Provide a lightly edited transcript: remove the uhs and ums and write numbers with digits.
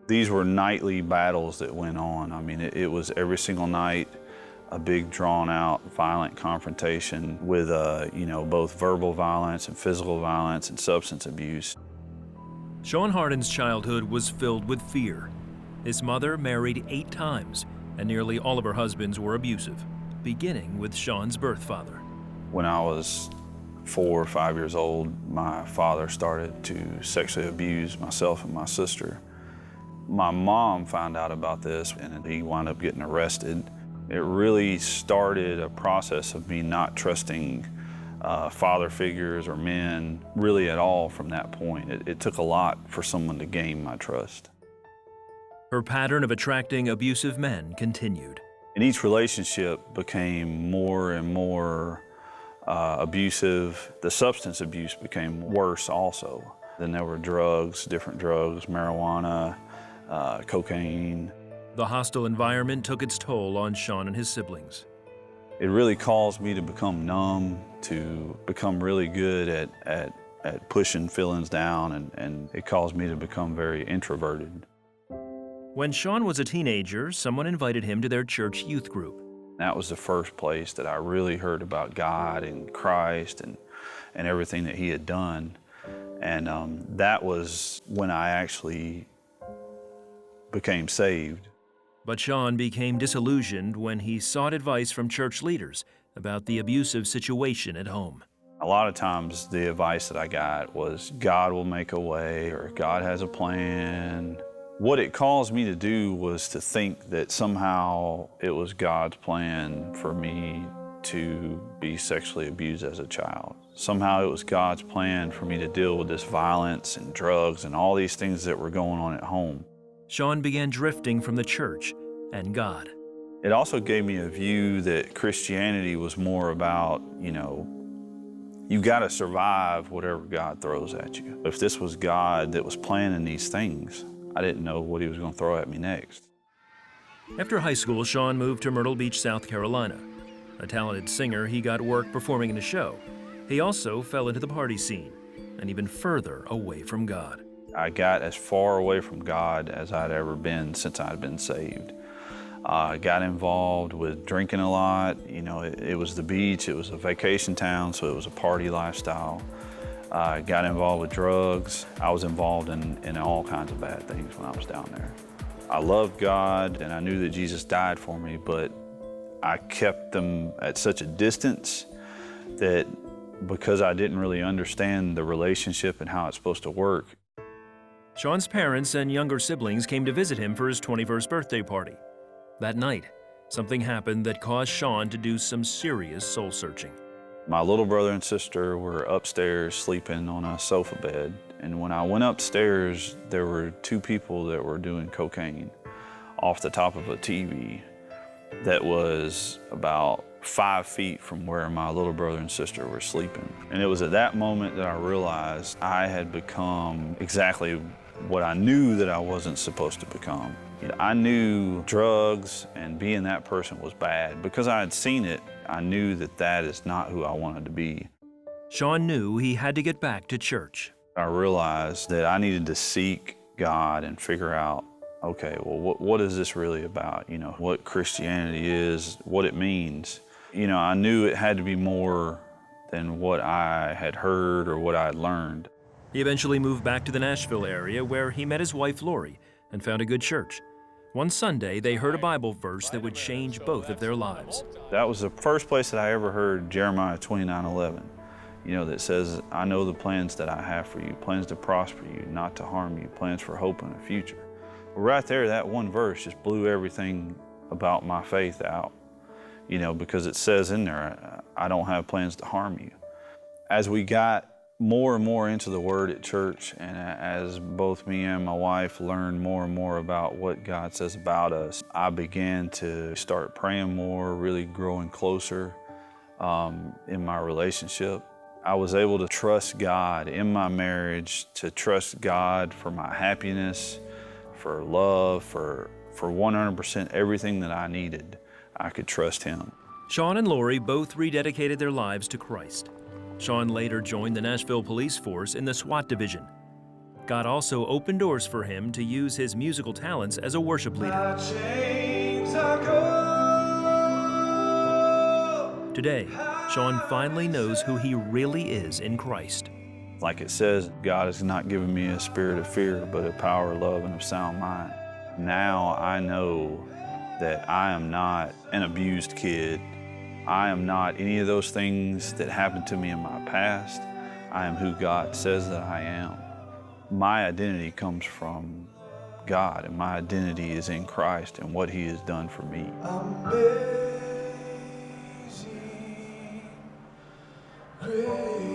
These were nightly battles that went on. I mean, it was every single night a big, drawn-out, violent confrontation with, both verbal violence and physical violence and substance abuse. Sean Hardin's childhood was filled with fear. His mother married 8 times, and nearly all of her husbands were abusive, beginning with Sean's birth father. When I was 4 or 5 years old, my father started to sexually abuse myself and my sister. My mom found out about this, and he wound up getting arrested. It really started a process of me not trusting father figures or men really at all from that point. It took a lot for someone to gain my trust. Her pattern of attracting abusive men continued. And each relationship became more and more abusive. The substance abuse became worse also. Then there were drugs, different drugs, marijuana, cocaine. The hostile environment took its toll on Sean and his siblings. It really caused me to become numb, to become really good at pushing feelings down, and it caused me to become very introverted. When Sean was a teenager, someone invited him to their church youth group. That was the first place that I really heard about God and Christ and everything that he had done. And that was when I actually became saved. But Sean became disillusioned when he sought advice from church leaders about the abusive situation at home. A lot of times the advice that I got was, God will make a way, or God has a plan. What it caused me to do was to think that somehow it was God's plan for me to be sexually abused as a child. Somehow it was God's plan for me to deal with this violence and drugs and all these things that were going on at home. Sean began drifting from the church and God. It also gave me a view that Christianity was more about, you got to survive whatever God throws at you. If this was God that was planning these things, I didn't know what he was going to throw at me next. After high school, Sean moved to Myrtle Beach, South Carolina. A talented singer, he got work performing in a show. He also fell into the party scene and even further away from God. I got as far away from God as I'd ever been since I'd been saved. I got involved with drinking a lot. It was the beach, it was a vacation town, so it was a party lifestyle. I got involved with drugs. I was involved in all kinds of bad things when I was down there. I loved God, and I knew that Jesus died for me, but I kept them at such a distance that because I didn't really understand the relationship and how it's supposed to work. Sean's parents and younger siblings came to visit him for his 21st birthday party. That night, something happened that caused Sean to do some serious soul-searching. My little brother and sister were upstairs sleeping on a sofa bed, and when I went upstairs, there were 2 people that were doing cocaine off the top of a TV that was about 5 feet from where my little brother and sister were sleeping. And it was at that moment that I realized I had become exactly what I knew that I wasn't supposed to become. I knew drugs and being that person was bad. Because I had seen it, I knew that that is not who I wanted to be. Sean knew he had to get back to church. I realized that I needed to seek God and figure out, okay, well, what is this really about? What Christianity is, what it means. I knew it had to be more than what I had heard or what I had learned. He eventually moved back to the Nashville area where he met his wife, Lori, and found a good church. One Sunday, they heard a Bible verse that would change both of their lives. That was the first place that I ever heard Jeremiah 29:11, that says, I know the plans that I have for you, plans to prosper you, not to harm you, plans for hope and a future. Right there, that one verse just blew everything about my faith out, because it says in there, I don't have plans to harm you. As we got more and more into the Word at church, and as both me and my wife learned more and more about what God says about us, I began to start praying more, really growing closer in my relationship. I was able to trust God in my marriage, to trust God for my happiness, for love, for 100% everything that I needed. I could trust Him. Sean and Lori both rededicated their lives to Christ. Sean later joined the Nashville Police Force in the SWAT division. God also opened doors for him to use his musical talents as a worship leader. Today, Sean finally knows who he really is in Christ. Like it says, God has not given me a spirit of fear, but a power, love, and of sound mind. Now I know that I am not an abused kid. I am not any of those things that happened to me in my past. I am who God says that I am. My identity comes from God, and my identity is in Christ and what He has done for me. Amazing grace.